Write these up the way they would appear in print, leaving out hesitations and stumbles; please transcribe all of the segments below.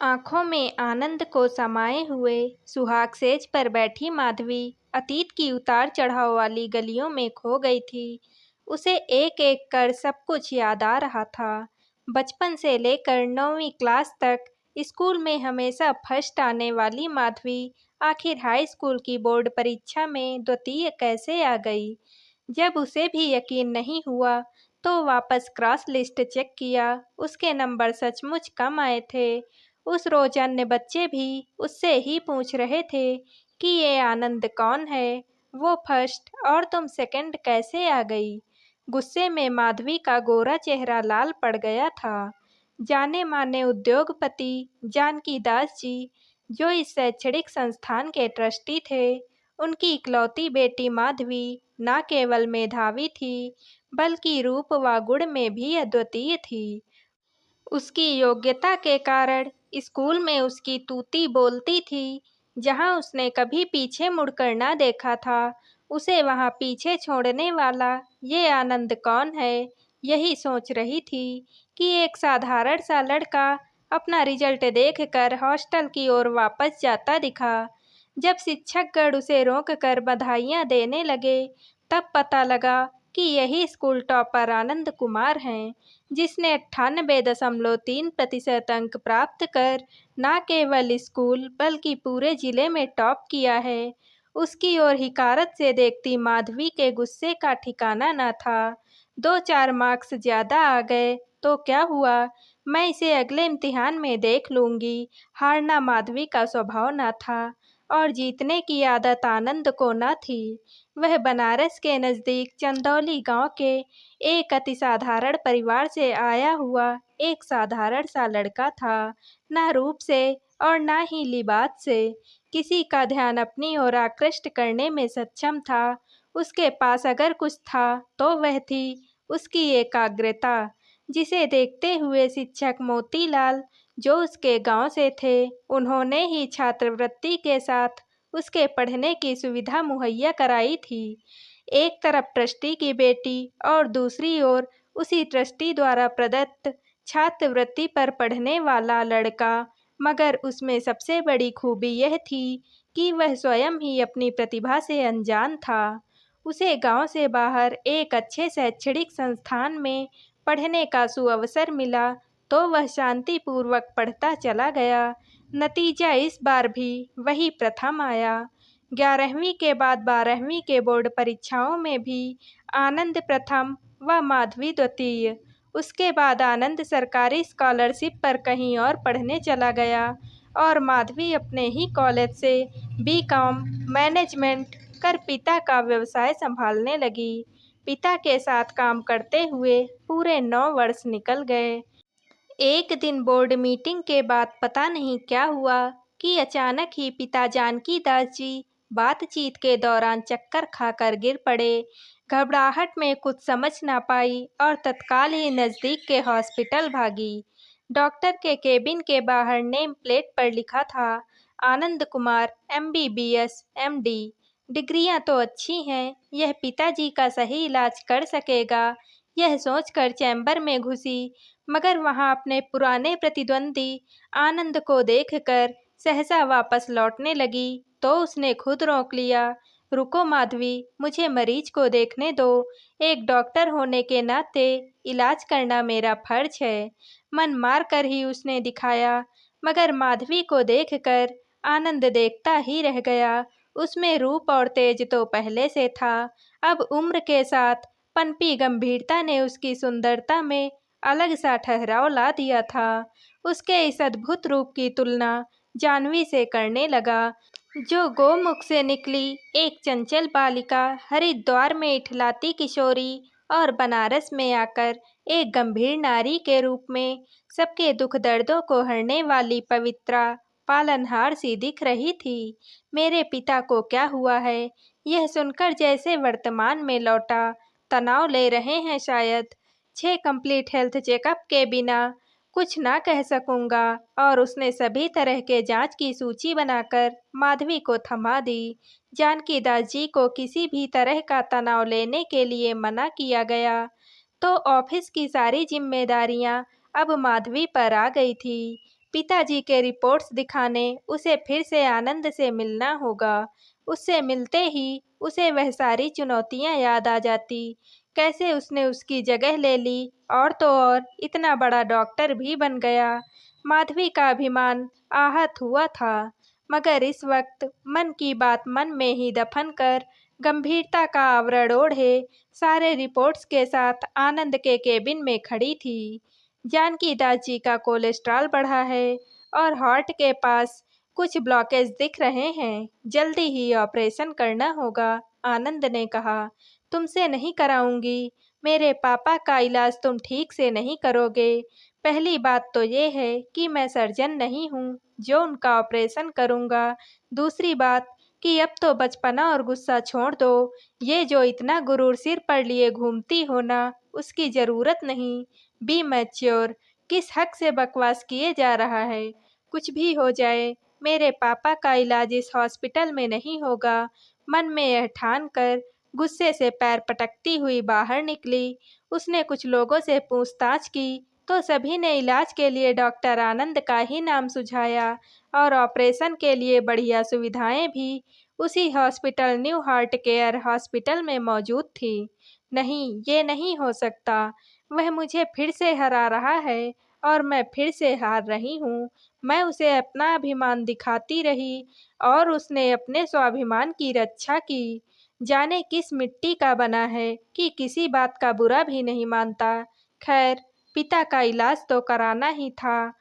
आंखों में आनंद को समाये हुए सुहाग सेज पर बैठी माधवी अतीत की उतार चढ़ाव वाली गलियों में खो गई थी। उसे एक एक कर सब कुछ याद आ रहा था। बचपन से लेकर 9वीं क्लास तक स्कूल में हमेशा फर्स्ट आने वाली माधवी आखिर हाई स्कूल की बोर्ड परीक्षा में द्वितीय कैसे आ गई। जब उसे भी यकीन नहीं हुआ तो वापस क्रॉस लिस्ट चेक किया। उसके नंबर सचमुच कम आए थे। उस रोज अन्य बच्चे भी उससे ही पूछ रहे थे कि ये आनंद कौन है, वो फर्स्ट और तुम सेकंड कैसे आ गई। गुस्से में माधवी का गोरा चेहरा लाल पड़ गया था। जाने माने उद्योगपति जानकी दास जी, जो इस शैक्षणिक संस्थान के ट्रस्टी थे, उनकी इकलौती बेटी माधवी न केवल मेधावी थी बल्कि रूप व गुण में भी अद्वितीय थी। उसकी योग्यता के कारण स्कूल में उसकी तूती बोलती थी। जहां उसने कभी पीछे मुड़कर न देखा था, उसे वहां पीछे छोड़ने वाला ये आनंद कौन है, यही सोच रही थी कि एक साधारण सा लड़का अपना रिजल्ट देखकर हॉस्टल की ओर वापस जाता दिखा। जब शिक्षकगण उसे रोककर बधाइयां देने लगे, तब पता लगा कि यही स्कूल टॉपर आनंद कुमार हैं, जिसने 98.3% अंक प्राप्त कर न केवल स्कूल बल्कि पूरे जिले में टॉप किया है। उसकी ओर हिकारत से देखती माधवी के गुस्से का ठिकाना न था। 2-4 मार्क्स ज्यादा आ गए तो क्या हुआ, मैं इसे अगले इम्तिहान में देख लूंगी। हारना माधवी का स्वभाव न था और जीतने की आदत आनंद को न थी। वह बनारस के नज़दीक चंदौली गांव के एक अति साधारण परिवार से आया हुआ एक साधारण सा लड़का था। न रूप से और न ही लिबास से किसी का ध्यान अपनी ओर आकृष्ट करने में सक्षम था। उसके पास अगर कुछ था तो वह थी उसकी एकाग्रता, जिसे देखते हुए शिक्षक मोतीलाल, जो उसके गांव से थे, उन्होंने ही छात्रवृत्ति के साथ उसके पढ़ने की सुविधा मुहैया कराई थी। एक तरफ ट्रस्टी की बेटी और दूसरी ओर उसी ट्रस्टी द्वारा प्रदत्त छात्रवृत्ति पर पढ़ने वाला लड़का। मगर उसमें सबसे बड़ी खूबी यह थी कि वह स्वयं ही अपनी प्रतिभा से अनजान था। उसे गांव से बाहर एक अच्छे शैक्षणिक संस्थान में पढ़ने का सुअवसर मिला तो वह शांतिपूर्वक पढ़ता चला गया। नतीजा इस बार भी वही प्रथम आया। 11वीं के बाद 12वीं के बोर्ड परीक्षाओं में भी आनंद प्रथम व माधवी द्वितीय। उसके बाद आनंद सरकारी स्कॉलरशिप पर कहीं और पढ़ने चला गया और माधवी अपने ही कॉलेज से बीकॉम मैनेजमेंट कर पिता का व्यवसाय संभालने लगी। पिता के साथ काम करते हुए पूरे 9 वर्ष निकल गए। एक दिन बोर्ड मीटिंग के बाद पता नहीं क्या हुआ कि अचानक ही पिता जानकी दास जी बातचीत के दौरान चक्कर खाकर गिर पड़े। घबराहट में कुछ समझ ना पाई और तत्काल ही नज़दीक के हॉस्पिटल भागी। डॉक्टर के केबिन के बाहर नेम प्लेट पर लिखा था, आनंद कुमार MBBS MD। डिग्रियां तो अच्छी हैं, यह पिताजी का सही इलाज कर सकेगा, यह सोचकर चैम्बर में घुसी। मगर वहां अपने पुराने प्रतिद्वंदी आनंद को देखकर सहसा वापस लौटने लगी तो उसने खुद रोक लिया। रुको माधवी, मुझे मरीज को देखने दो। एक डॉक्टर होने के नाते इलाज करना मेरा फर्ज है। मन मार कर ही उसने दिखाया। मगर माधवी को देखकर आनंद देखता ही रह गया। उसमें रूप और तेज तो पहले से था, अब उम्र के साथ पनपी गंभीरता ने उसकी सुंदरता में अलग सा ठहराव ला दिया था। उसके इस अद्भुत रूप की तुलना जाह्नवी से करने लगा, जो गोमुख से निकली एक चंचल बालिका, हरिद्वार में इठलाती किशोरी और बनारस में आकर एक गंभीर नारी के रूप में सबके दुख दर्दों को हरने वाली पवित्रा पालनहार सी दिख रही थी। मेरे पिता को क्या हुआ है, यह सुनकर जैसे वर्तमान में लौटा तनाव ले रहे हैं शायद। 6 कंप्लीट हेल्थ चेकअप के बिना कुछ ना कह सकूंगा। और उसने सभी तरह के जांच की सूची बनाकर माधवी को थमा दी। जानकी दास जी को किसी भी तरह का तनाव लेने के लिए मना किया गया तो ऑफिस की सारी जिम्मेदारियां अब माधवी पर आ गई थी। पिताजी के रिपोर्ट्स दिखाने उसे फिर से आनंद से मिलना होगा। उससे मिलते ही उसे वह सारी चुनौतियां याद आ जाती। कैसे उसने उसकी जगह ले ली और तो और इतना बड़ा डॉक्टर भी बन गया। माधवी का अभिमान आहत हुआ था, मगर इस वक्त मन की बात मन में ही दफन कर गंभीरता का आवरण ओढ़े सारे रिपोर्ट्स के साथ आनंद के केबिन में खड़ी थी। जानकी दास जी का कोलेस्ट्रॉल बढ़ा है और हार्ट के पास कुछ ब्लॉकेज दिख रहे हैं। जल्दी ही ऑपरेशन करना होगा, आनंद ने कहा। तुमसे नहीं कराऊंगी। मेरे पापा का इलाज तुम ठीक से नहीं करोगे। पहली बात तो ये है कि मैं सर्जन नहीं हूँ जो उनका ऑपरेशन करूँगा। दूसरी बात कि अब तो बचपना और गुस्सा छोड़ दो। ये जो इतना गुरूर सिर पर लिए घूमती हो ना, उसकी ज़रूरत नहीं। Be mature. किस हक से बकवास किए जा रहा है? कुछ भी हो जाए, मेरे पापा का इलाज इस हॉस्पिटल में नहीं होगा। मन में यह ठान कर गुस्से से पैर पटकती हुई बाहर निकली। उसने कुछ लोगों से पूछताछ की तो सभी ने इलाज के लिए डॉक्टर आनंद का ही नाम सुझाया और ऑपरेशन के लिए बढ़िया सुविधाएं भी उसी hospital new heart care hospital में मौजूद थी। नहीं, ये नहीं हो सकता। वह मुझे फिर से हरा रहा है और मैं फिर से हार रही हूँ। मैं उसे अपना अभिमान दिखाती रही और उसने अपने स्वाभिमान की रक्षा की। जाने किस मिट्टी का बना है कि किसी बात का बुरा भी नहीं मानता। खैर, पिता का इलाज तो कराना ही था,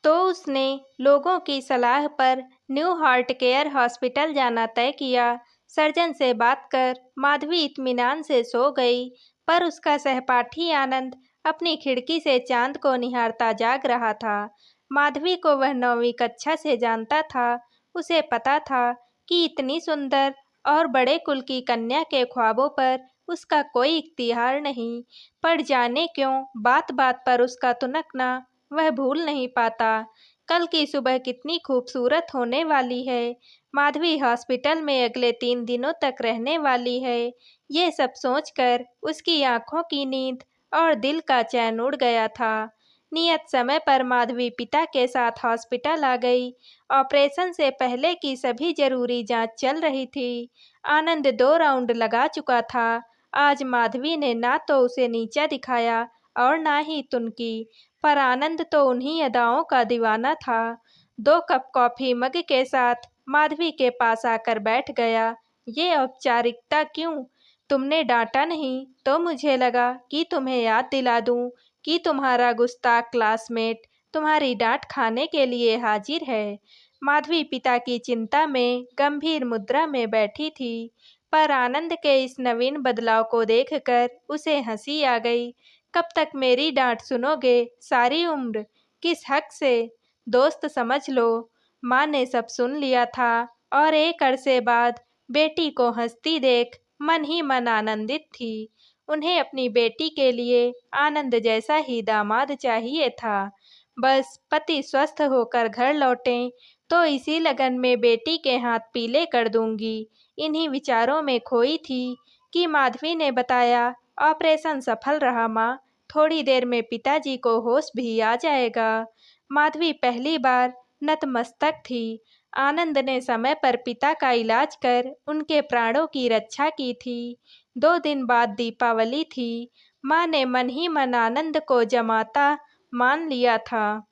तो उसने लोगों की सलाह पर न्यू हार्ट केयर हॉस्पिटल जाना तय किया। सर्जन से बात कर माधवी इत्मीनान से सो गई, पर उसका सहपाठी आनंद अपनी खिड़की से चांद को निहारता जाग रहा था। माधवी को वह 9वीं कक्षा से जानता था। उसे पता था कि इतनी सुंदर और बड़े कुल की कन्या के ख्वाबों पर उसका कोई इख्तियार नहीं, पर जाने क्यों बात बात पर उसका तुनकना वह भूल नहीं पाता। कल की सुबह कितनी खूबसूरत होने वाली है। माधवी हॉस्पिटल में अगले 3 दिनों तक रहने वाली है। ये सब सोचकर उसकी आंखों की नींद और दिल का चैन उड़ गया था। नियत समय पर माधवी पिता के साथ हॉस्पिटल आ गई। ऑपरेशन से पहले की सभी जरूरी जांच चल रही थी। आनंद 2 राउंड लगा चुका था। आज माधवी ने ना तो उसे नीचा दिखाया और ना ही तुनकी, पर आनंद तो उन्हीं अदाओं का दीवाना था। 2 कप कॉफी मग के साथ माधवी के पास आकर बैठ गया। ये औपचारिकता क्यों? तुमने डांटा नहीं तो मुझे लगा कि तुम्हें याद दिला दूं कि तुम्हारा गुस्ताख क्लासमेट तुम्हारी डांट खाने के लिए हाजिर है। माधवी पिता की चिंता में गंभीर मुद्रा में बैठी थी, पर आनंद के इस नवीन बदलाव को देखकर उसे हंसी आ गई। कब तक मेरी डांट सुनोगे? सारी उम्र? किस हक से? दोस्त समझ लो। माँ ने सब सुन लिया था और एक अरसे बाद बेटी को हंसती देख मन ही मन आनंदित थी। उन्हें अपनी बेटी के लिए आनंद जैसा ही दामाद चाहिए था। बस पति स्वस्थ होकर घर लौटें तो इसी लगन में बेटी के हाथ पीले कर दूंगी। इन्हीं विचारों में खोई थी कि माधवी ने बताया, ऑपरेशन सफल रहा माँ। थोड़ी देर में पिताजी को होश भी आ जाएगा। माधवी पहली बार नतमस्तक थी। आनंद ने समय पर पिता का इलाज कर उनके प्राणों की रक्षा की थी। 2 दिन बाद दीपावली थी। माँ ने मन ही मन आनंद को जमाता मान लिया था।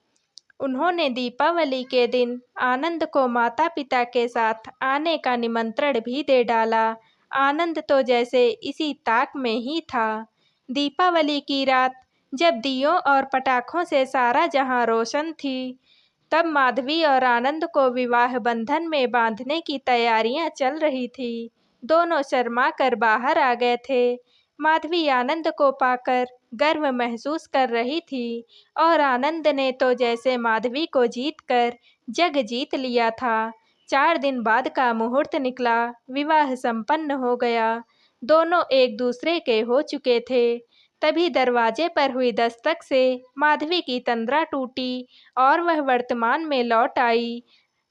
उन्होंने दीपावली के दिन आनंद को माता पिता के साथ आने का निमंत्रण भी दे डाला। आनंद तो जैसे इसी ताक में ही था। दीपावली की रात जब दियों और पटाखों से सारा जहां रोशन थी, तब माधवी और आनंद को विवाह बंधन में बांधने की तैयारियां चल रही थी। दोनों शर्मा कर बाहर आ गए थे। माधवी आनंद को पाकर गर्व महसूस कर रही थी और आनंद ने तो जैसे माधवी को जीतकर जग जीत लिया था। 4 दिन बाद का मुहूर्त निकला। विवाह संपन्न हो गया। दोनों एक दूसरे के हो चुके थे। तभी दरवाजे पर हुई दस्तक से माधवी की तंद्रा टूटी और वह वर्तमान में लौट आई।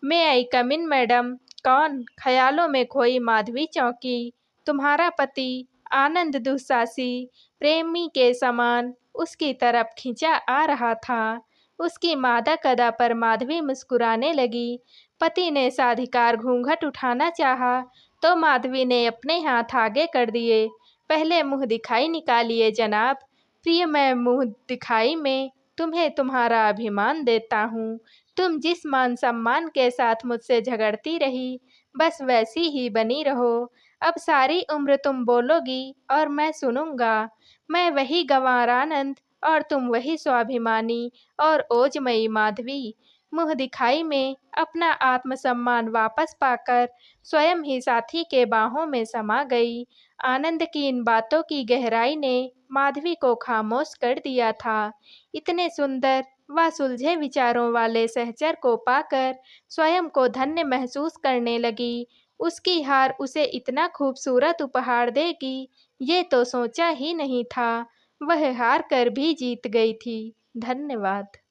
"मे आई कम इन मैडम?" कौन? ख्यालों में खोई माधवी चौंकी। "तुम्हारा पति।" आनंद दुस्साहसी प्रेमी के समान उसकी तरफ खिंचा आ रहा था। उसकी मादक अदा पर माधवी मुस्कुराने लगी। पति ने साधिकार घूंघट उठाना चाहा, तो माधवी ने अपने हाथ आगे कर दिए। पहले मुँह दिखाई निकालिए जनाब। प्रिय, मैं मुँह दिखाई में तुम्हें तुम्हारा अभिमान देता हूँ। तुम जिस मान सम्मान के साथ मुझसे झगड़ती रही, बस वैसी ही बनी रहो। अब सारी उम्र तुम बोलोगी और मैं सुनूंगा। मैं वही गंवार आनंद और तुम वही स्वाभिमानी और ओजमयी माधवी। मुँह दिखाई में अपना आत्मसम्मान वापस पाकर स्वयं ही साथी के बाहों में समा गई। आनंद की इन बातों की गहराई ने माधवी को खामोश कर दिया था। इतने सुंदर व सुलझे विचारों वाले सहचर को पाकर स्वयं को धन्य महसूस करने लगी। उसकी हार उसे इतना खूबसूरत उपहार देगी, ये तो सोचा ही नहीं था। वह हार कर भी जीत गई थी। धन्यवाद।